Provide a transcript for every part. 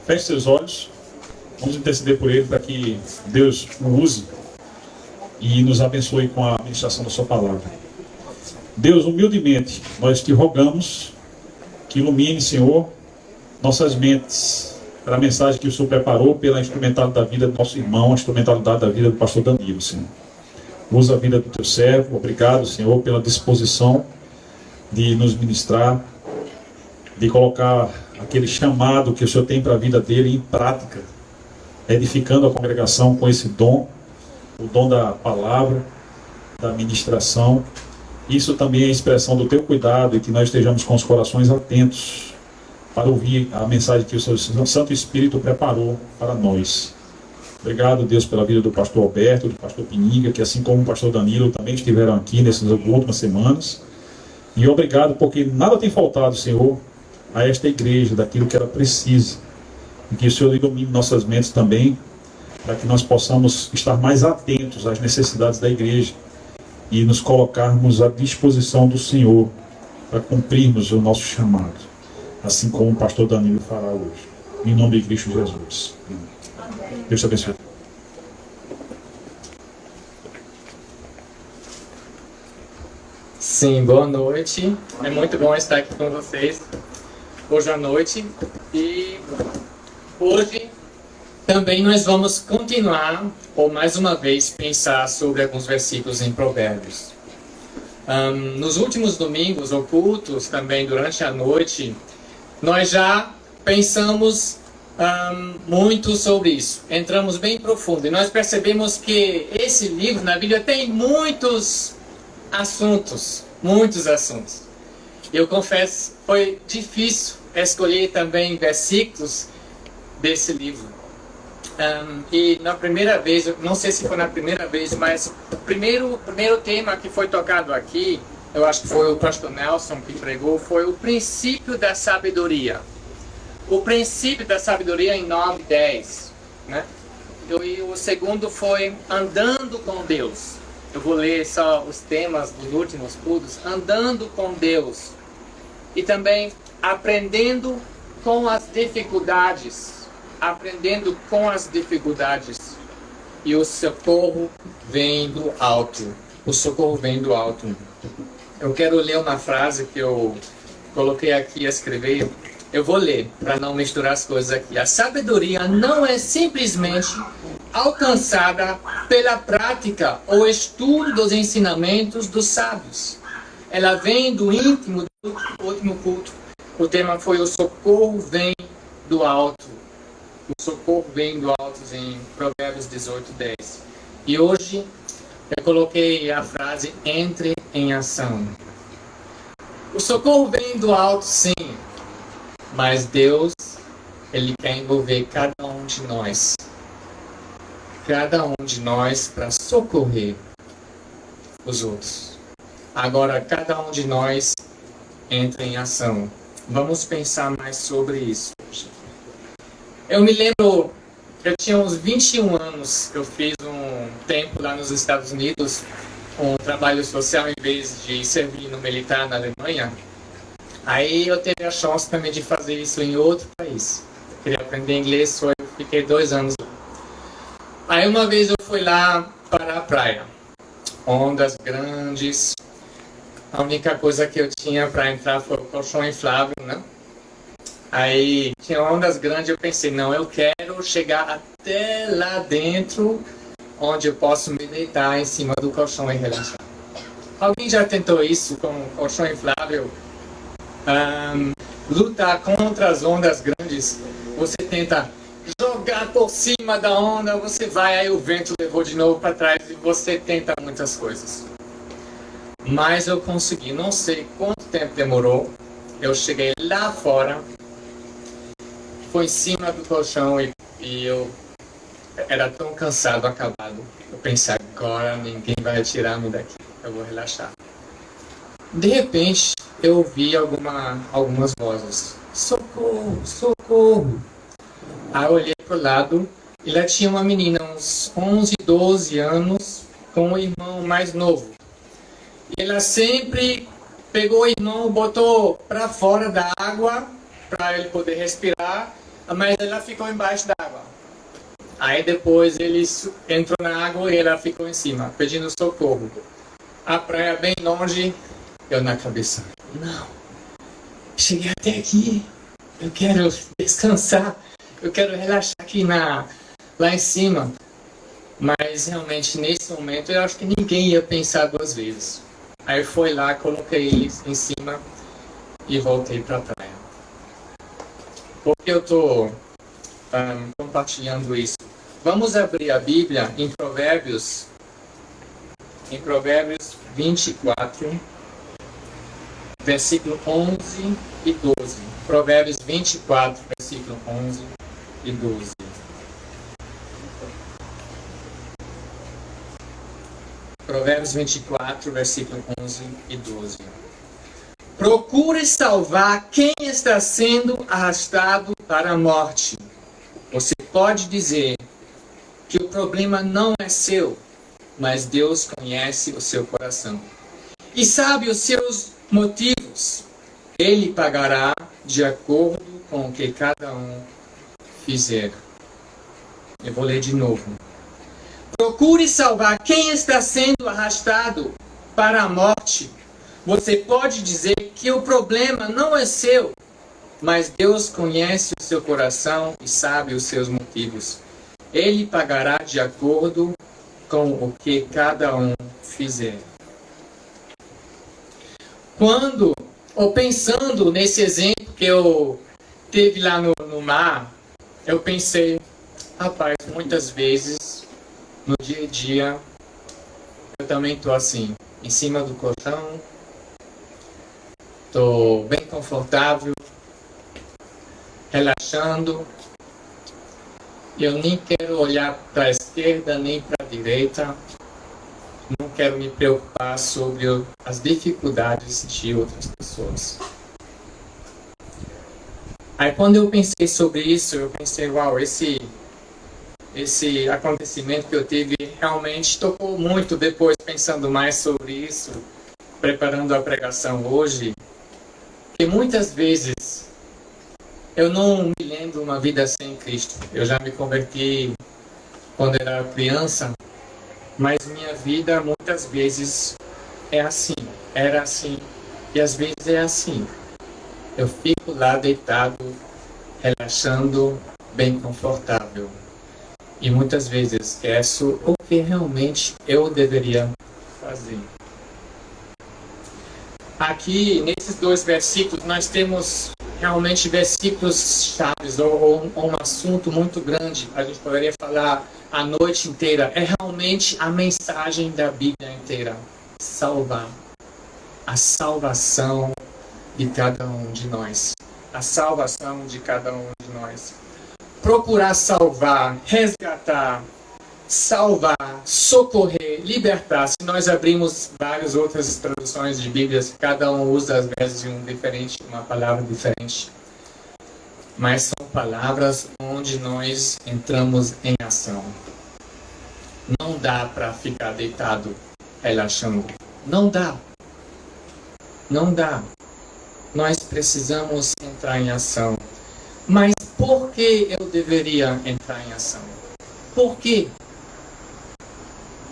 Feche seus olhos. Vamos interceder por ele para que Deus o use e nos abençoe com a administração da sua palavra. Deus, humildemente, nós te rogamos que ilumine, Senhor, nossas mentes para a mensagem que o Senhor preparou pela instrumentalidade da vida do nosso irmão, a instrumentalidade da vida do pastor Danilo, Senhor. Usa a vida do teu servo. Obrigado, Senhor, pela disposição de nos ministrar, de colocar aquele chamado que o Senhor tem para a vida dele em prática, edificando a congregação com esse dom, o dom da palavra, da ministração. Isso também é expressão do teu cuidado e que nós estejamos com os corações atentos para ouvir a mensagem que o seu Santo Espírito preparou para nós. Obrigado, Deus, pela vida do pastor Alberto, do pastor Piniga, que assim como o pastor Danilo também estiveram aqui nessas últimas semanas. E obrigado porque nada tem faltado, Senhor, a esta igreja, daquilo que ela precisa. E que o Senhor ilumine nossas mentes também, para que nós possamos estar mais atentos às necessidades da igreja e nos colocarmos à disposição do Senhor para cumprirmos o nosso chamado, assim como o pastor Danilo fará hoje. Em nome de Cristo Jesus. Deus te abençoe. Sim, boa noite. É muito bom estar aqui com vocês hoje à noite. E hoje também nós vamos continuar, ou mais uma vez, pensar sobre alguns versículos em Provérbios. Nos últimos domingos, ou cultos, também durante a noite, nós já pensamos muito sobre isso. Entramos bem profundo e nós percebemos que esse livro na Bíblia tem muitos assuntos. Eu confesso, foi difícil escolher também versículos desse livro. E na primeira vez, não sei se foi na primeira vez, mas o primeiro tema que foi tocado aqui, eu acho que foi o pastor Nelson que pregou, foi o princípio da sabedoria. O princípio da sabedoria em 9:10, né? E o segundo foi andando com Deus. Eu vou ler só os temas dos últimos cultos. Andando com Deus. E também aprendendo com as dificuldades. Aprendendo com as dificuldades. E o socorro vem do alto. O socorro vem do alto. Eu quero ler uma frase que eu coloquei aqui e escrevi. Eu vou ler, para não misturar as coisas aqui. A sabedoria não é simplesmente alcançada pela prática ou estudo dos ensinamentos dos sábios. Ela vem do íntimo do último culto. O tema foi o socorro vem do alto. O socorro vem do alto em Provérbios 18:10. E hoje eu coloquei a frase entre em ação. O socorro vem do alto, sim. Mas Deus, Ele quer envolver cada um de nós. Cada um de nós para socorrer os outros. Agora, cada um de nós entra em ação. Vamos pensar mais sobre isso hoje. Eu me lembro, eu tinha uns 21 anos, eu fiz um tempo lá nos Estados Unidos, um trabalho social em vez de servir no militar na Alemanha. Aí eu tive a chance também de fazer isso em outro país. Eu queria aprender inglês, eu fiquei 2 anos lá. Aí uma vez eu fui lá para a praia. Ondas grandes. A única coisa que eu tinha para entrar foi o colchão inflável, né? Aí tinha ondas grandes, eu pensei, não, eu quero chegar até lá dentro, onde eu posso me deitar em cima do colchão e relaxar. Alguém já tentou isso com o colchão inflável? Lutar contra as ondas grandes, você tenta jogar por cima da onda, você vai, aí o vento levou de novo para trás e você tenta muitas coisas. Mas eu consegui, não sei quanto tempo demorou, eu cheguei lá fora, fui em cima do colchão e eu era tão cansado, acabado. Eu pensei, agora ninguém vai tirar-me daqui, eu vou relaxar. De repente, eu ouvi algumas vozes. Socorro, socorro. Aí eu olhei pro lado e lá tinha uma menina, uns 11, 12 anos, com um irmão mais novo. E ela sempre pegou o irmão, botou para fora da água, para ele poder respirar. mas ela ficou embaixo d'água. Aí depois ele entrou na água e ela ficou em cima, pedindo socorro. A praia bem longe, eu na cabeça. Não, cheguei até aqui, eu quero descansar, eu quero relaxar aqui lá em cima. Mas realmente nesse momento eu acho que ninguém ia pensar duas vezes. Aí eu fui lá, coloquei eles em cima e voltei para a praia. Por que eu estou compartilhando isso? Vamos abrir a Bíblia em Provérbios 24, versículo 11 e 12. Provérbios 24, versículo 11 e 12. Provérbios 24, versículo 11 e 12. Procure salvar quem está sendo arrastado para a morte. Você pode dizer que o problema não é seu, mas Deus conhece o seu coração e sabe os seus motivos. Ele pagará de acordo com o que cada um fizer. Eu vou ler de novo. Procure salvar quem está sendo arrastado para a morte. Você pode dizer que o problema não é seu, mas Deus conhece o seu coração e sabe os seus motivos. Ele pagará de acordo com o que cada um fizer. Pensando nesse exemplo que eu teve lá no mar, eu pensei, rapaz, muitas vezes no dia a dia eu também estou assim, em cima do colchão, estou bem confortável, relaxando. Eu nem quero olhar para a esquerda nem para a direita. Não quero me preocupar sobre as dificuldades de outras pessoas. Aí quando eu pensei sobre isso, eu pensei, uau, esse acontecimento que eu tive realmente tocou muito depois, pensando mais sobre isso, preparando a pregação hoje, que muitas vezes eu não me lembro uma vida sem Cristo. Eu já me converti quando era criança, mas minha vida muitas vezes é assim, era assim, e às vezes é assim. Eu fico lá deitado, relaxando, bem confortável. E muitas vezes esqueço o que realmente eu deveria fazer. Aqui, nesses dois versículos, nós temos realmente versículos chaves, ou um assunto muito grande. A gente poderia falar a noite inteira. É realmente a mensagem da Bíblia inteira. Salvar. A salvação de cada um de nós. A salvação de cada um de nós. Procurar salvar, resgatar, salvar, socorrer, libertar. Se nós abrimos várias outras traduções de Bíblias, cada um usa às vezes uma palavra diferente. Mas são palavras onde nós entramos em ação. Não dá para ficar deitado, relaxando. Não dá. Não dá. Nós precisamos entrar em ação. Mas por que eu deveria entrar em ação? Por quê?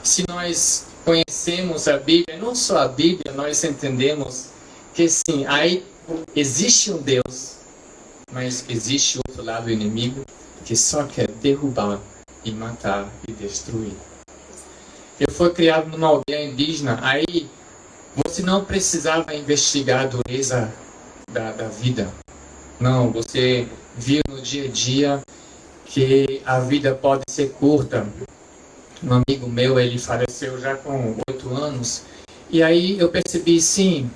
Se nós conhecemos a Bíblia, não só a Bíblia, nós entendemos que sim, aí existe um Deus, mas existe outro lado inimigo que só quer derrubar e matar e destruir. Eu fui criado numa aldeia indígena, aí você não precisava investigar a dureza da vida. Não, você viu no dia a dia que a vida pode ser curta. Um amigo meu, ele faleceu já com 8 anos. E aí eu percebi, sim,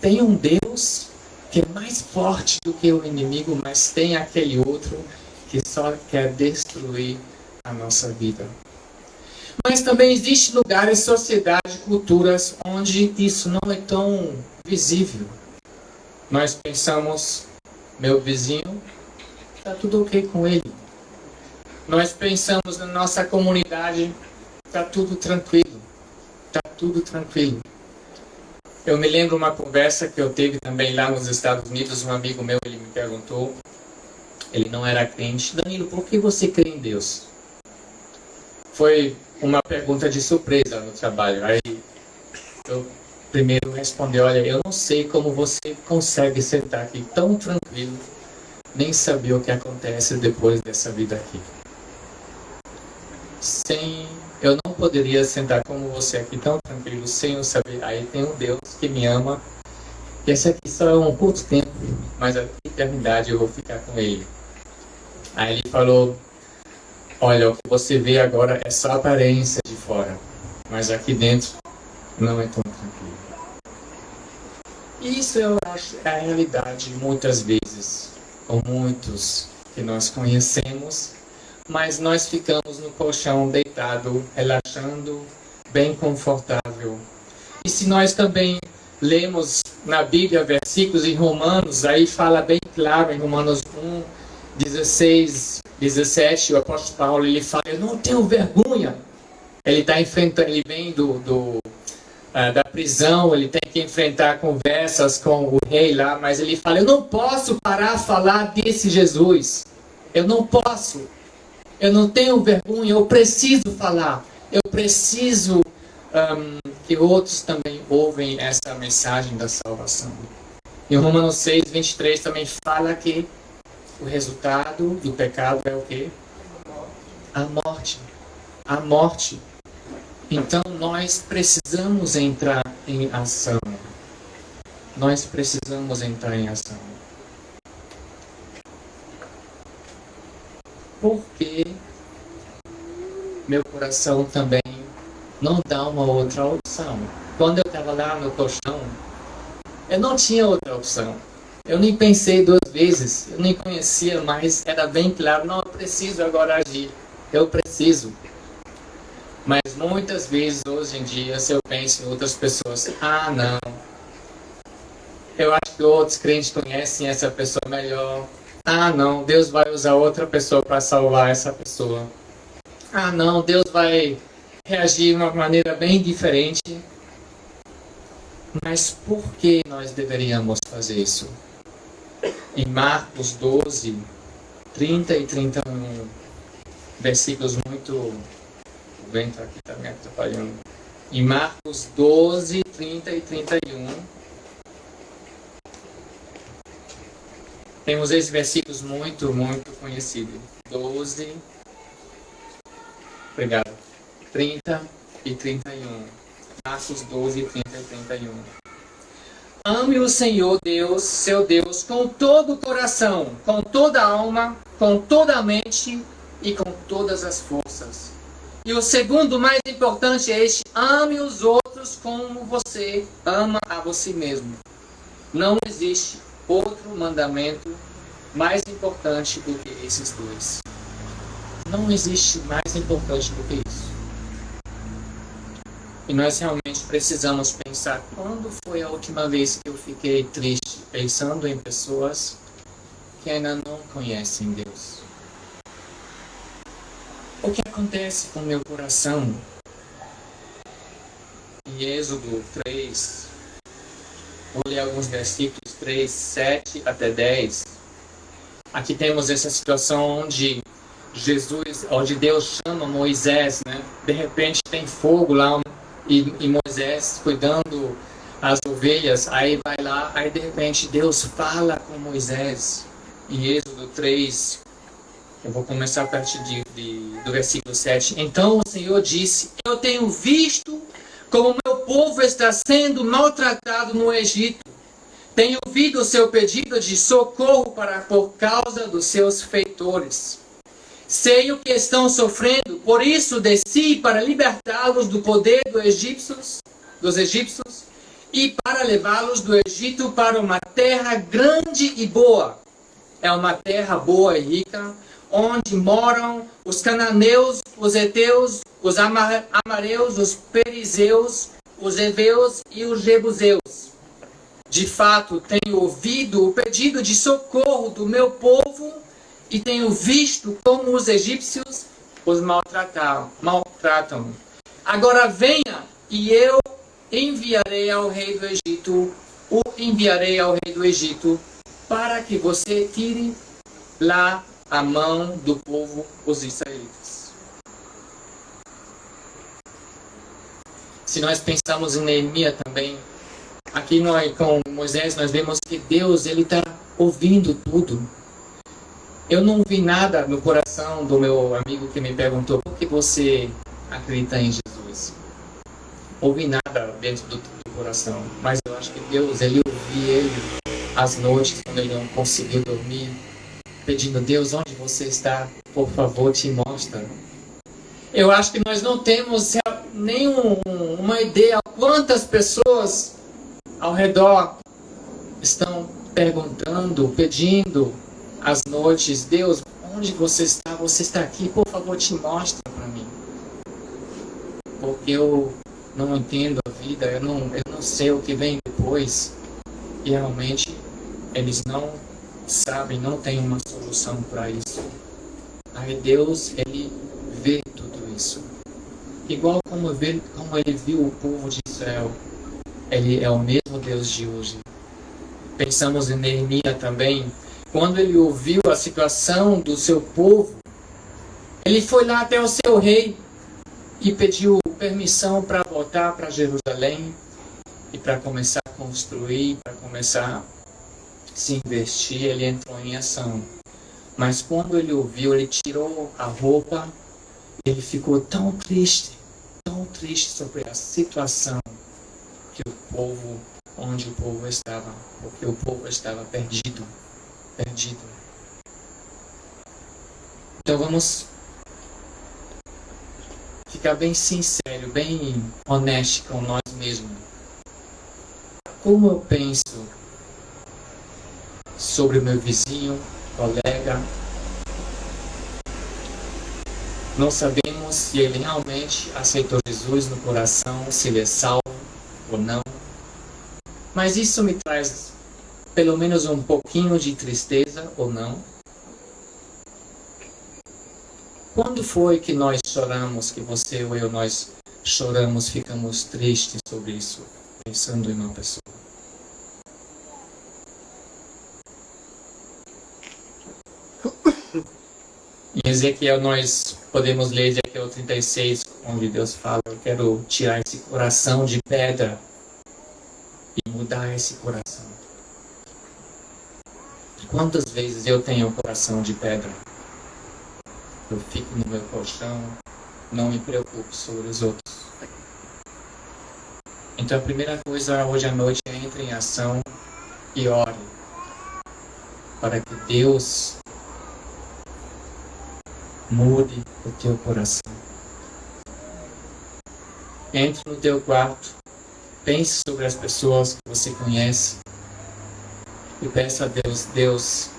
tem um Deus que é mais forte do que o inimigo, mas tem aquele outro que só quer destruir a nossa vida. Mas também existem lugares, sociedades, culturas onde isso não é tão visível. Nós pensamos, meu vizinho, está tudo ok com ele. Nós pensamos na nossa comunidade, está tudo tranquilo. Está tudo tranquilo. Eu me lembro uma conversa que eu tive também lá nos Estados Unidos. Um amigo meu, ele me perguntou, Ele não era crente. Danilo, por que você crê em Deus? Foi uma pergunta de surpresa no trabalho. Aí eu primeiro respondi, olha, eu não sei como você consegue sentar aqui tão tranquilo, nem saber o que acontece depois dessa vida aqui. Eu não poderia sentar como você aqui tão tranquilo, sem eu saber, aí tem um Deus que me ama, e esse aqui só é um curto tempo, mas a eternidade eu vou ficar com Ele. Aí ele falou, olha, o que você vê agora é só a aparência de fora, mas aqui dentro não é tão tranquilo. E isso eu acho é a realidade muitas vezes, ou muitos que nós conhecemos, mas nós ficamos no colchão deitado, relaxando, bem confortável. E se nós também lemos na Bíblia versículos em Romanos, aí fala bem claro em Romanos 1, 16, 17, o apóstolo Paulo ele fala, eu não tenho vergonha. Ele está enfrentando, ele vem da prisão, ele tem que enfrentar conversas com o rei lá, mas ele fala, eu não posso parar de falar desse Jesus. Eu não posso. Eu não tenho vergonha, eu preciso falar. Eu preciso que outros também ouvem essa mensagem da salvação. Em Romanos 6, 23 também fala que o resultado do pecado é o quê? A morte. A morte. Então nós precisamos entrar em ação. Nós precisamos entrar em ação. Porque meu coração também não dá uma outra opção. Quando eu estava lá no colchão, eu não tinha outra opção. Eu nem pensei duas vezes, eu nem conhecia, mas era bem claro, não, eu preciso agora agir. Eu preciso. Mas muitas vezes, hoje em dia, se eu penso em outras pessoas, não. Eu acho que outros crentes conhecem essa pessoa melhor. Não, Deus vai usar outra pessoa para salvar essa pessoa. Não, Deus vai reagir de uma maneira bem diferente. Mas por que nós deveríamos fazer isso? Em Marcos 12, 30 e 31, versículos muito... O vento aqui está me atrapalhando. Em Marcos 12, 30 e 31, temos esses versículos muito, muito conhecidos. 12, obrigado, 30 e 31. Marcos 12, 30 e 31. Ame o Senhor Deus, seu Deus, com todo o coração, com toda a alma, com toda a mente e com todas as forças. E o segundo mais importante é este: ame os outros como você ama a você mesmo. Não existe outro mandamento mais importante do que esses dois. Não existe mais importante do que isso. E nós realmente precisamos pensar, quando foi a última vez que eu fiquei triste pensando em pessoas que ainda não conhecem Deus? O que acontece com o meu coração? Em Êxodo 3, vou ler alguns versículos, 3, 7 até 10. Aqui temos essa situação onde Deus chama Moisés, né? De repente tem fogo lá e Moisés cuidando as ovelhas, aí vai lá, aí de repente Deus fala com Moisés. Em Êxodo 3, eu vou começar a partir do versículo 7. Então o Senhor disse: eu tenho visto como meu povo está sendo maltratado no Egito. Tenho ouvido o seu pedido de socorro por causa dos seus feitores. Sei o que estão sofrendo, por isso desci para libertá-los do poder dos egípcios e para levá-los do Egito para uma terra grande e boa. É uma terra boa e rica, onde moram os cananeus, os heteus, os amareus, os perizeus, os heveus e os jebuseus. De fato, tenho ouvido o pedido de socorro do meu povo e tenho visto como os egípcios os maltratam. Agora venha e eu enviarei ao rei do Egito, para que você tire lá a mão do povo, os israelitas. Se nós pensamos em Neemias também, aqui nós, com Moisés, nós vemos que Deus ele está ouvindo tudo. Eu não vi nada no coração do meu amigo que me perguntou por que você acredita em Jesus. Ouvi nada dentro do coração, mas eu acho que Deus, ele ouvia ele às noites quando ele não conseguiu dormir, pedindo: Deus, onde você está? Por favor, te mostra. Eu acho que nós não temos nenhuma ideia quantas pessoas ao redor estão perguntando, pedindo às noites: Deus, onde você está? Você está aqui, por favor, te mostra para mim. Porque eu não entendo a vida, eu não sei o que vem depois. E realmente eles não sabem, não têm uma solução para isso. Aí Deus, ele vê tudo isso. Igual como ele viu o povo de Israel. Ele é o mesmo Deus de hoje. Pensamos em Neemias também. Quando ele ouviu a situação do seu povo, ele foi lá até o seu rei e pediu permissão para voltar para Jerusalém e para começar a construir, para começar a se investir. Ele entrou em ação. Mas quando ele ouviu, ele tirou a roupa, ele ficou tão triste sobre a situação que onde o povo estava, porque o povo estava perdido. Então vamos ficar bem sincero, bem honesto com nós mesmos. Como eu penso sobre o meu vizinho, colega? Não sabemos se ele realmente aceitou Jesus no coração, se ele é salvo ou não. Mas isso me traz pelo menos um pouquinho de tristeza ou não? Quando foi que nós choramos, que você ou eu, nós choramos, ficamos tristes sobre isso, pensando em uma pessoa? Em Ezequiel nós podemos ler Ezequiel 36, onde Deus fala: eu quero tirar esse coração de pedra e mudar esse coração. Quantas vezes eu tenho um coração de pedra? Eu fico no meu colchão, não me preocupo sobre os outros. Então a primeira coisa hoje à noite é: entre em ação e ore para que Deus mude o teu coração. Entre no teu quarto, pense sobre as pessoas que você conhece e peça a Deus: Deus,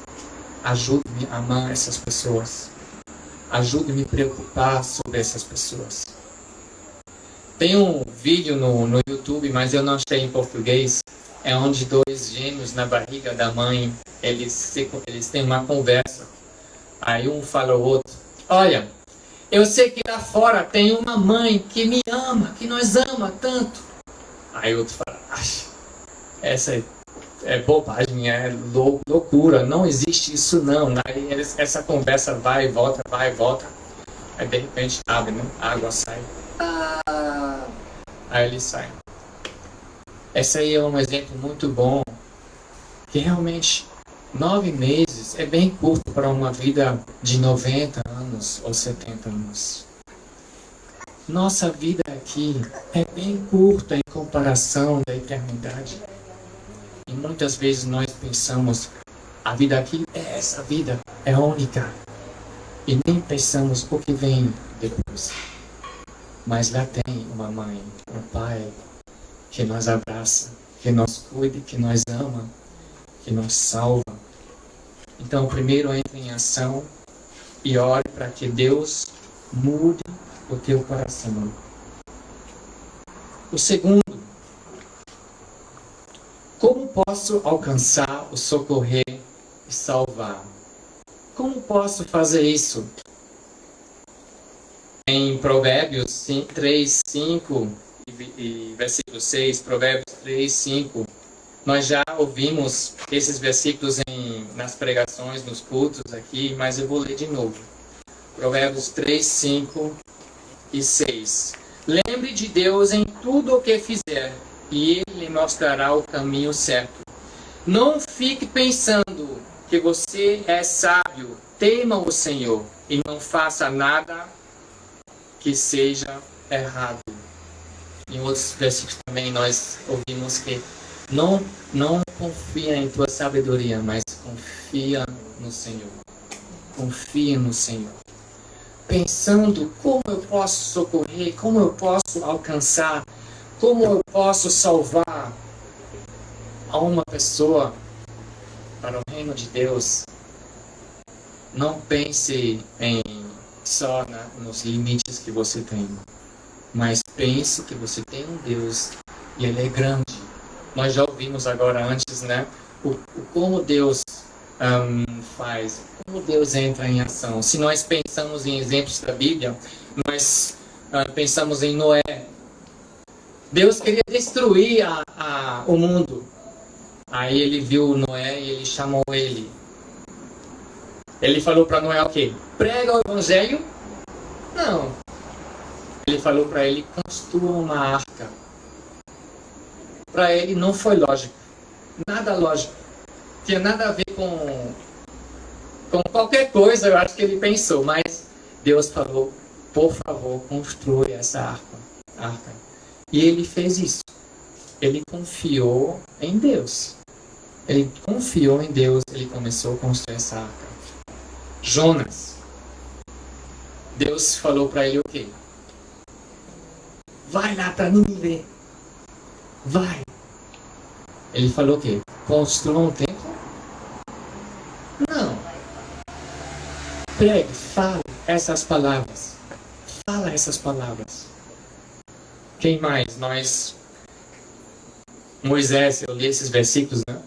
ajude-me a amar essas pessoas. Ajude-me a me preocupar sobre essas pessoas. Tem um vídeo no YouTube, mas eu não achei em português. É onde dois gêmeos na barriga da mãe, eles têm uma conversa. Aí um fala ao outro: olha, eu sei que lá fora tem uma mãe que me ama, que nos ama tanto. Aí o outro fala: essa é bobagem, é loucura, não existe isso não. Aí essa conversa vai e volta. Aí de repente abre, né? A água sai. Aí eles saem. Esse aí é um exemplo muito bom, que realmente 9 meses é bem curto para uma vida de 90 anos ou 70 anos. Nossa vida aqui é bem curta em comparação da eternidade. E muitas vezes nós pensamos: a vida aqui é essa vida, é única. E nem pensamos o que vem depois. Mas lá tem uma mãe, um pai que nos abraça, que nos cuida, que nos ama, que nos salva. Então, primeiro entre em ação e ore para que Deus mude o teu coração. O segundo: como posso alcançar o socorrer e salvar? Como posso fazer isso? Em Provérbios 3, 5 e versículo 6, Provérbios 3, 5, nós já ouvimos esses versículos nas pregações, nos cultos aqui, mas eu vou ler de novo. Provérbios 3, 5 e 6. Lembre de Deus em tudo o que fizer, e Ele lhe mostrará o caminho certo. Não fique pensando que você é sábio. Tema o Senhor e não faça nada que seja errado. Em outros versículos também nós ouvimos que não confia em tua sabedoria, mas confia no Senhor. Confia no Senhor. Pensando como eu posso socorrer, como eu posso alcançar, como eu posso salvar a uma pessoa para o reino de Deus. Não pense só nos limites que você tem, mas pense que você tem um Deus e Ele é grande. Nós já ouvimos agora antes, né? Como Deus faz, como Deus entra em ação. Se nós pensamos em exemplos da Bíblia, nós pensamos em Noé. Deus queria destruir o mundo. Aí ele viu Noé e ele chamou ele. Ele falou para Noé o quê? Prega o evangelho? Não. Ele falou para ele, construa uma arca. Para ele não foi lógico. Nada lógico. Tinha nada a ver com qualquer coisa, eu acho que ele pensou. Mas Deus falou, por favor, construa essa arca. E ele fez isso. Ele confiou em Deus. Ele confiou em Deus, ele começou a construir essa arca. Jonas. Deus falou para ele o quê? Vai lá para Nínive. Vai. Ele falou o quê? Construa um templo? Não. Pregue, fale essas palavras. Fala essas palavras. Quem mais? Moisés, eu li esses versículos, né?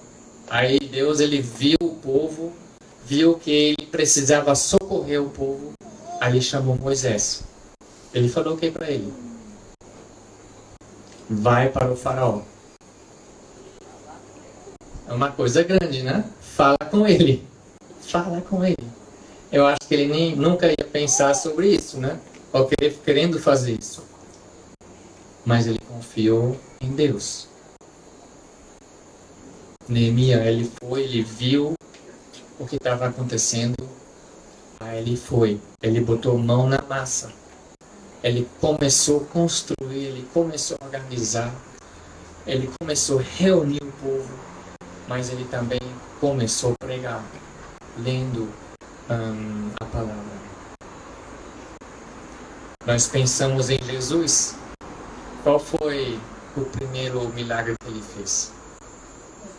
Aí Deus, ele viu o povo, viu que ele precisava socorrer o povo, aí chamou Moisés. Ele falou o que para ele? Vai para o faraó. É uma coisa grande, né? Fala com ele. Fala com ele. Eu acho que ele nunca ia pensar sobre isso, né? Ou querendo fazer isso. Mas ele confiou em Deus. Neemias, ele foi, ele viu o que estava acontecendo. Aí ele foi, ele botou mão na massa. Ele começou a construir, ele começou a organizar. Ele começou a reunir o povo. Mas ele também começou a pregar, lendo a palavra. Nós pensamos em Jesus. Qual foi o primeiro milagre que ele fez?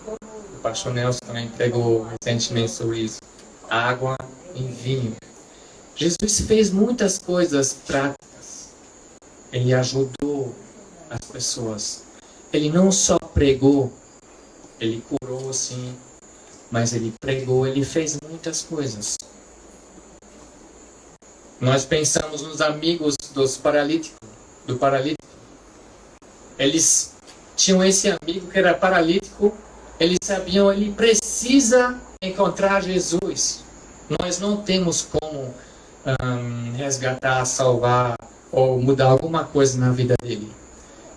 O pastor Nelson também pregou recentemente sobre isso. Água em vinho. Jesus fez muitas coisas práticas. Ele ajudou as pessoas. Ele não só pregou, ele curou sim, mas ele pregou, ele fez muitas coisas. Nós pensamos nos amigos do paralítico. Eles tinham esse amigo que era paralítico. Eles sabiam, ele precisa encontrar Jesus. Nós não temos como resgatar, salvar ou mudar alguma coisa na vida dele.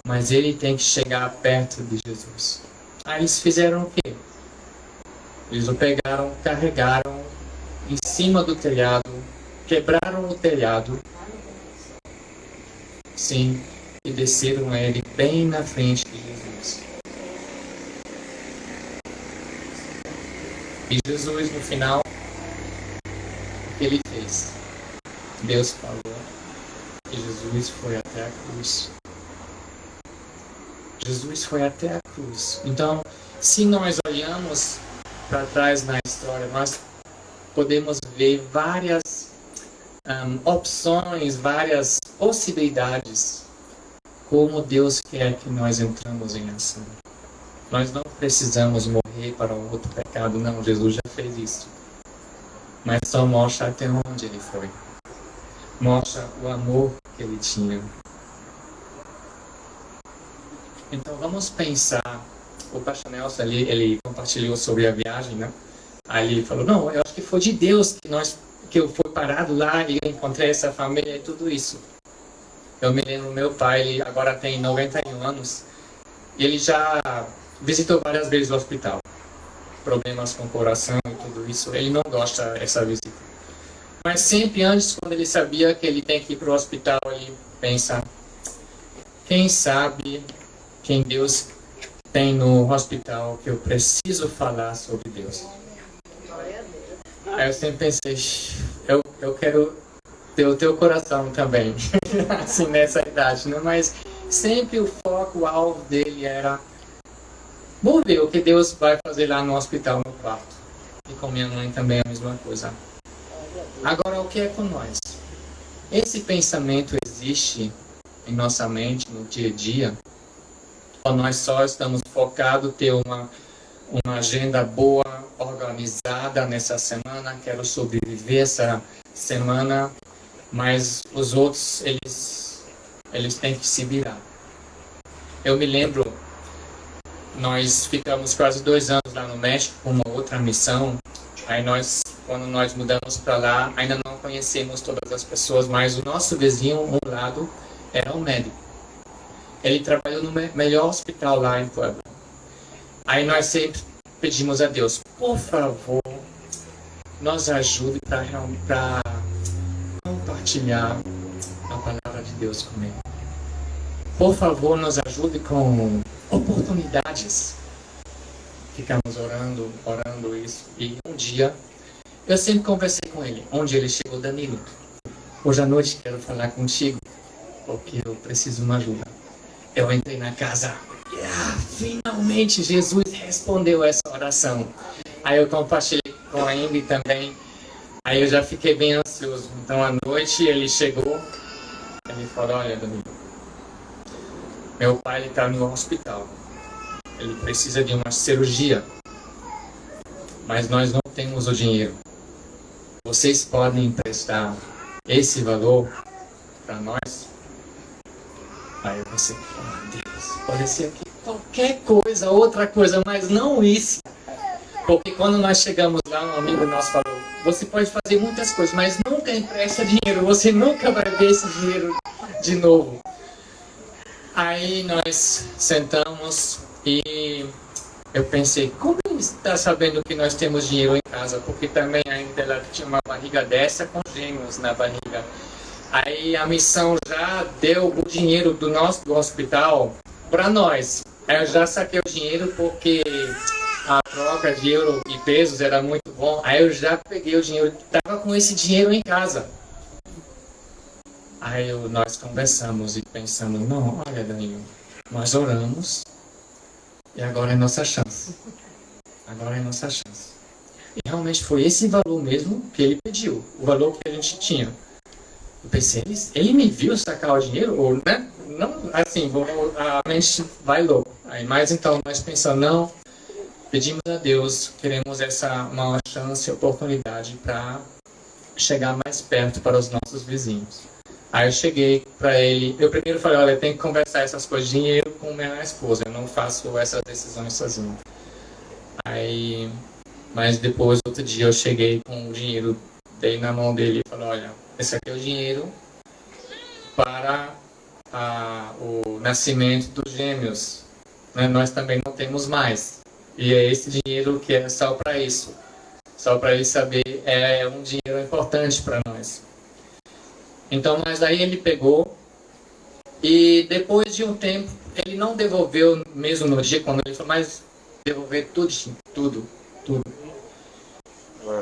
Mas ele tem que chegar perto de Jesus. Aí eles fizeram o quê? Eles o pegaram, carregaram em cima do telhado, quebraram o telhado. Sim, e desceram ele bem na frente de Jesus. E Jesus, no final, o que ele fez? Deus falou e Jesus foi até a cruz. Jesus foi até a cruz. Então, se nós olhamos para trás na história, nós podemos ver várias opções, várias possibilidades como Deus quer que nós entramos em ação. Nós não precisamos morrer para um outro pecado, não. Jesus já fez isso. Mas só mostra até onde ele foi. Mostra o amor que ele tinha. Então vamos pensar. O pastor Nelson ali, ele compartilhou sobre a viagem, né? Aí ele falou, não, eu acho que foi de Deus que eu fui parado lá e eu encontrei essa família e tudo isso. Eu me lembro, meu pai, ele agora tem 91 anos, e ele já visitou várias vezes o hospital. Problemas com o coração e tudo isso, ele não gosta dessa visita. Mas sempre antes, quando ele sabia que ele tem que ir para o hospital, ele pensa, quem sabe quem Deus tem no hospital que eu preciso falar sobre Deus. Aí eu sempre pensei, eu quero ter o teu coração também, assim, nessa idade, né? Mas sempre o foco, o alvo dele era, vou ver o que Deus vai fazer lá no hospital, no quarto. E com minha mãe também é a mesma coisa. Agora, o que é com nós? Esse pensamento existe em nossa mente, no dia a dia, ou nós só estamos focados em ter uma agenda boa, organizada nessa semana, quero sobreviver essa semana, mas os outros, eles têm que se virar. Eu me lembro, nós ficamos quase 2 anos lá no México com uma outra missão. Aí quando nós mudamos para lá, ainda não conhecemos todas as pessoas, mas o nosso vizinho, um lado, era um médico. Ele trabalhou no melhor hospital lá em Puebla. Aí nós sempre pedimos a Deus, por favor, nos ajude para compartilhar a palavra de Deus com ele. Por favor, nos ajude com oportunidades. Ficamos orando isso. E um dia, eu sempre conversei com ele. Onde ele chegou, Danilo, hoje à noite quero falar contigo, porque eu preciso de uma ajuda. Eu entrei na casa. Finalmente Jesus respondeu essa oração. Aí eu compartilhei com a Ingrid também. Aí eu já fiquei bem ansioso. Então à noite ele chegou. Ele falou, olha Danilo, meu pai está no hospital. Ele precisa de uma cirurgia. Mas nós não temos o dinheiro. Vocês podem emprestar esse valor para nós? Aí eu pensei, oh Deus, pode ser aqui qualquer coisa, outra coisa, mas não isso. Porque quando nós chegamos lá, um amigo nosso falou, você pode fazer muitas coisas, mas nunca empresta dinheiro, você nunca vai ver esse dinheiro de novo. Aí nós sentamos e eu pensei, como ele está sabendo que nós temos dinheiro em casa? Porque também ainda ela tinha uma barriga dessa com gêmeos na barriga. Aí a missão já deu o dinheiro do hospital para nós. Aí eu já saquei o dinheiro porque a troca de euro e pesos era muito bom. Aí eu já peguei o dinheiro, estava com esse dinheiro em casa. Aí nós conversamos e pensamos, não, olha Danilo, nós oramos e agora é nossa chance. Agora é nossa chance. E realmente foi esse valor mesmo que ele pediu, o valor que a gente tinha. Eu pensei, ele me viu sacar o dinheiro? Ou, né? Não, assim, a mente vai louco. Aí, mas então nós pensamos, não, pedimos a Deus, queremos uma chance, oportunidade para chegar mais perto para os nossos vizinhos. Aí eu cheguei para ele, eu primeiro falei, olha, eu tenho que conversar essas coisas de dinheiro com minha esposa, eu não faço essas decisões sozinho. Aí, mas depois, outro dia, eu cheguei com o dinheiro, dei na mão dele e falei, olha, esse aqui é o dinheiro para o nascimento dos gêmeos. Né? Nós também não temos mais. E é esse dinheiro que é só para isso. Só para ele saber, é um dinheiro importante para nós. Então, mas aí ele pegou e depois de um tempo, ele não devolveu mesmo no dia, quando ele falou, mas devolver tudo.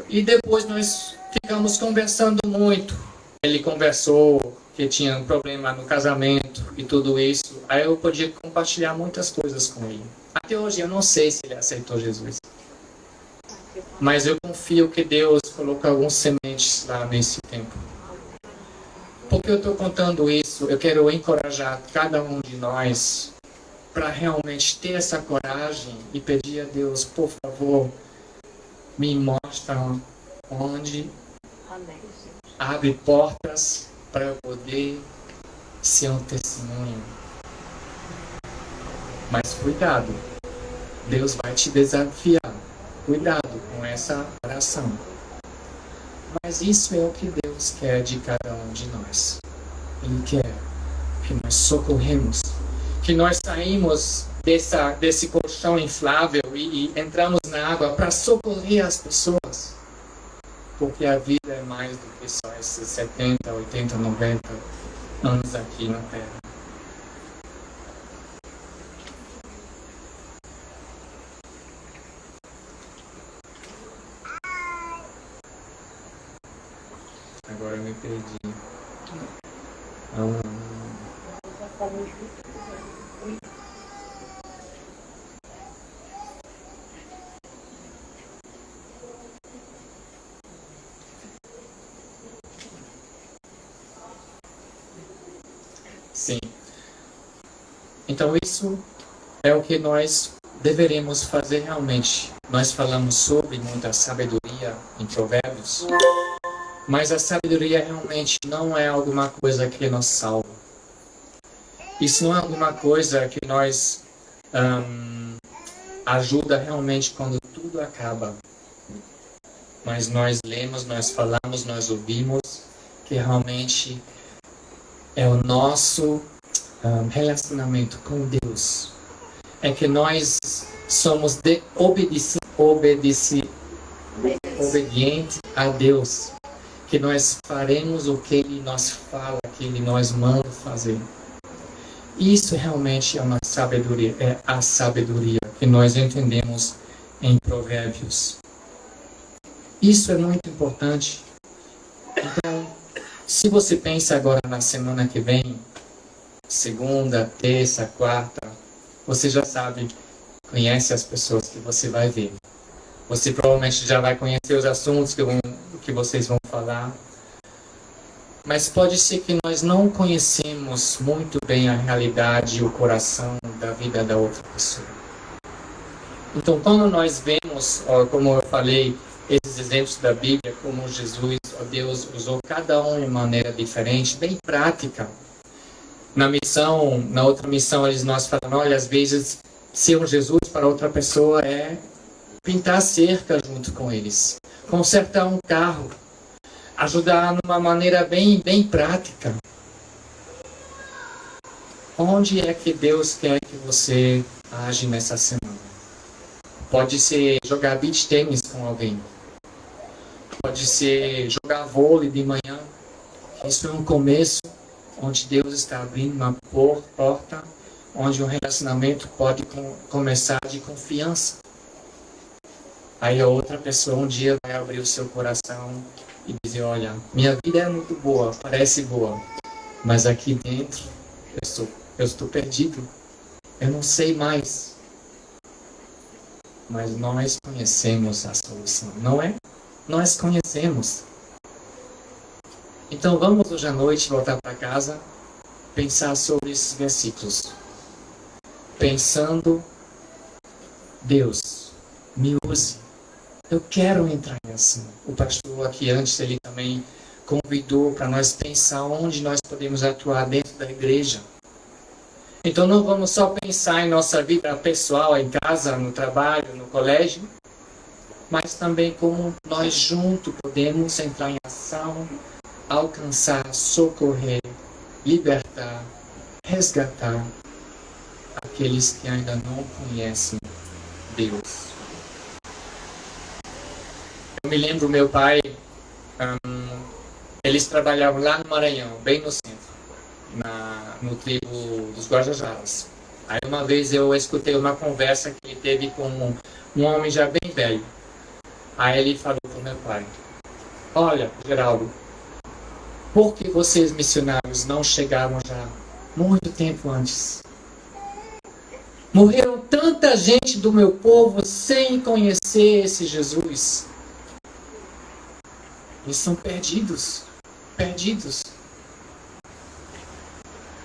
E depois nós ficamos conversando muito. Ele conversou que tinha um problema no casamento e tudo isso. Aí eu podia compartilhar muitas coisas com ele. Até hoje eu não sei se ele aceitou Jesus. Mas eu confio que Deus colocou algumas sementes lá nesse tempo. Porque eu estou contando isso, eu quero encorajar cada um de nós para realmente ter essa coragem e pedir a Deus, por favor, me mostra onde abre portas para eu poder ser um testemunho. Mas cuidado, Deus vai te desafiar cuidado com essa oração. Mas isso é o que Deus quer de cada um de nós. Ele quer que nós socorremos, que nós saímos desse colchão inflável e entramos na água para socorrer as pessoas. Porque a vida é mais do que só esses 70, 80, 90 anos aqui na Terra. Agora eu me perdi. Sim. Então isso é o que nós deveremos fazer realmente. Nós falamos sobre muita sabedoria em Provérbios, mas a sabedoria realmente não é alguma coisa que nos salva. Isso não é alguma coisa que nos ajuda realmente quando tudo acaba. Mas nós lemos, nós falamos, nós ouvimos que realmente é o nosso relacionamento com Deus. É que nós somos obedientes a Deus. Que nós faremos o que Ele nos fala, que Ele nos manda fazer. Isso realmente é uma sabedoria, é a sabedoria que nós entendemos em Provérbios. Isso é muito importante. Então, se você pensa agora na semana que vem, segunda, terça, quarta, você já sabe, conhece as pessoas que você vai ver. Você provavelmente já vai conhecer os assuntos que vocês vão falar. Mas pode ser que nós não conhecemos muito bem a realidade e o coração da vida da outra pessoa. Então, quando nós vemos, como eu falei, esses exemplos da Bíblia, como Jesus, Deus usou cada um de maneira diferente, bem prática. Na outra missão, nós falamos, olha, às vezes, ser um Jesus para outra pessoa é pintar cerca junto com eles, consertar um carro, ajudar de uma maneira bem prática. Onde é que Deus quer que você age nessa semana? Pode ser jogar beach tênis com alguém. Pode ser jogar vôlei de manhã. Isso é um começo onde Deus está abrindo uma porta, onde um relacionamento pode começar de confiança. Aí a outra pessoa um dia vai abrir o seu coração e dizer, olha, minha vida é muito boa, parece boa, mas aqui dentro eu estou perdido, eu não sei mais. Mas nós conhecemos a solução, não é? Nós conhecemos. Então vamos hoje à noite voltar para casa, pensar sobre esses versículos. Pensando, Deus, me use. Eu quero entrar em ação. O pastor aqui antes, ele também convidou para nós pensar onde nós podemos atuar dentro da igreja. Então não vamos só pensar em nossa vida pessoal, em casa, no trabalho, no colégio, mas também como nós juntos podemos entrar em ação, alcançar, socorrer, libertar, resgatar aqueles que ainda não conhecem Deus. Eu me lembro, meu pai, eles trabalhavam lá no Maranhão, bem no centro, no tribo dos Guajajaras. Aí uma vez eu escutei uma conversa que ele teve com um homem já bem velho. Aí ele falou para o meu pai, olha, Geraldo, por que vocês missionários não chegaram já muito tempo antes? Morreram tanta gente do meu povo sem conhecer esse Jesus. Eles são perdidos.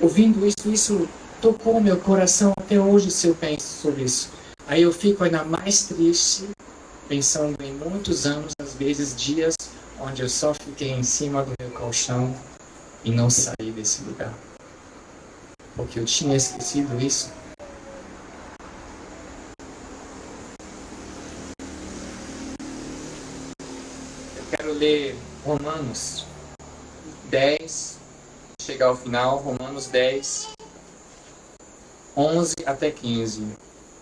Ouvindo isso tocou meu coração até hoje se eu penso sobre isso. Aí eu fico ainda mais triste, pensando em muitos anos, às vezes dias, onde eu só fiquei em cima do meu colchão e não saí desse lugar. Porque eu tinha esquecido isso. quero ler Romanos 10, chegar ao final, Romanos 10, 11 até 15.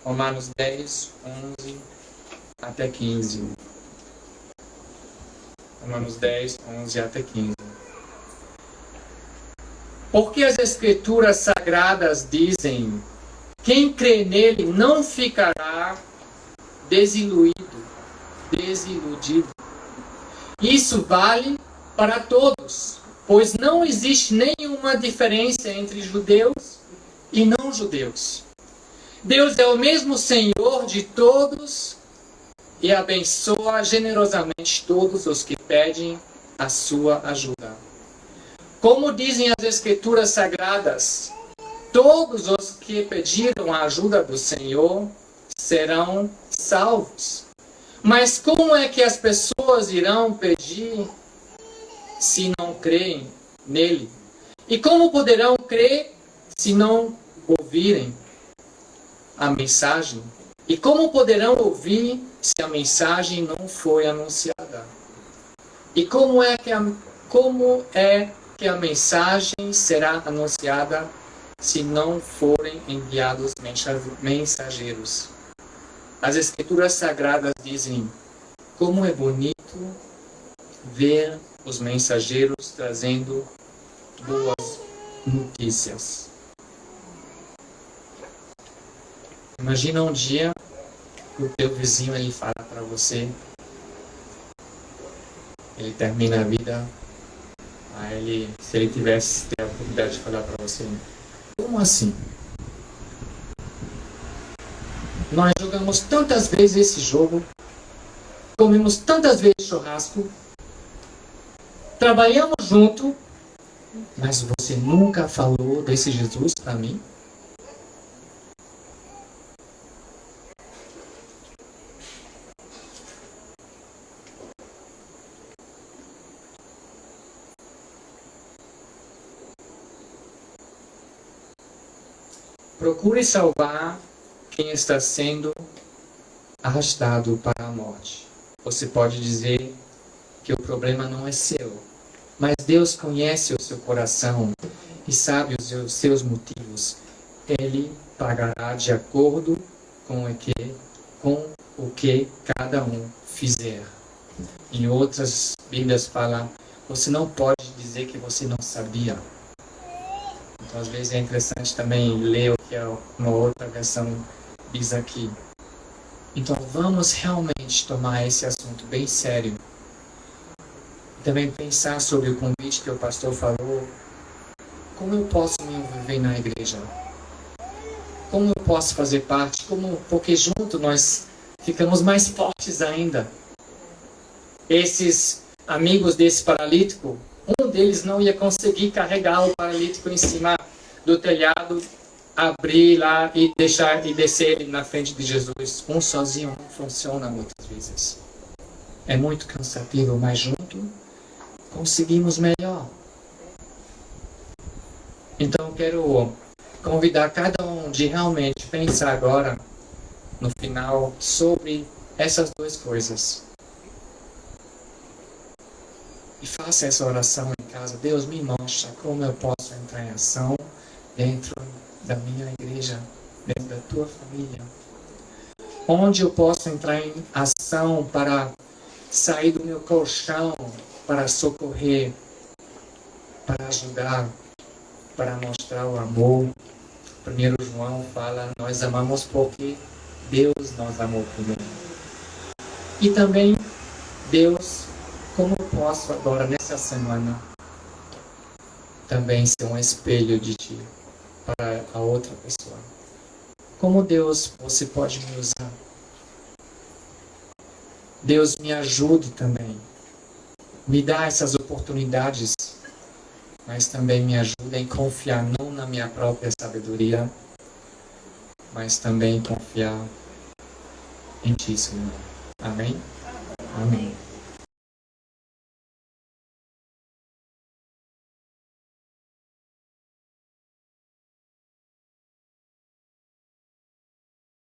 Romanos 10, 11 até 15. Romanos 10, 11 até 15. Porque as Escrituras Sagradas dizem: quem crê nele não ficará desiludido. Isso vale para todos, pois não existe nenhuma diferença entre judeus e não judeus. Deus é o mesmo Senhor de todos e abençoa generosamente todos os que pedem a sua ajuda. Como dizem as Escrituras Sagradas, todos os que pediram a ajuda do Senhor serão salvos. Mas como é que as pessoas irão pedir se não creem nele? E como poderão crer se não ouvirem a mensagem? E como poderão ouvir se a mensagem não foi anunciada? E como é que a mensagem será anunciada se não forem enviados mensageiros? As Escrituras Sagradas dizem: como é bonito ver os mensageiros trazendo boas notícias. Imagina um dia que o teu vizinho ele fala para você, ele termina a vida, aí se ele tivesse a oportunidade de falar para você: como assim? Nós jogamos tantas vezes esse jogo, comemos tantas vezes churrasco, trabalhamos junto, mas você nunca falou desse Jesus para mim? Procure salvar quem está sendo arrastado para a morte. Você pode dizer que o problema não é seu, mas Deus conhece o seu coração e sabe os seus motivos. Ele pagará de acordo com o que cada um fizer. Em outras Bíblias fala: você não pode dizer que você não sabia. Então, às vezes é interessante também ler o que uma outra versão diz aqui. Então, vamos realmente tomar esse assunto bem sério. Também pensar sobre o convite que o pastor falou. Como eu posso me envolver na igreja? Como eu posso fazer parte? Porque junto nós ficamos mais fortes ainda. Esses amigos desse paralítico, um deles não ia conseguir carregar o paralítico em cima do telhado, abrir lá e descer ele na frente de Jesus. Um sozinho não funciona muitas vezes. É muito cansativo, mas junto conseguimos melhor. Então quero convidar cada um de realmente pensar agora, no final, sobre essas duas coisas. E faça essa oração em casa. Deus, me mostra como eu posso entrar em ação dentro da minha igreja, dentro da tua família. Onde eu posso entrar em ação para sair do meu colchão, para socorrer, para ajudar, para mostrar o amor. 1 João fala: nós amamos porque Deus nos amou primeiro. E também, Deus, como eu posso agora, nessa semana, também ser um espelho de Ti para a outra pessoa? Como Deus, você pode me usar? Deus, me ajude também. Me dá essas oportunidades, mas também me ajuda em confiar não na minha própria sabedoria, mas também confiar em Ti, Senhor. Amém? Amém.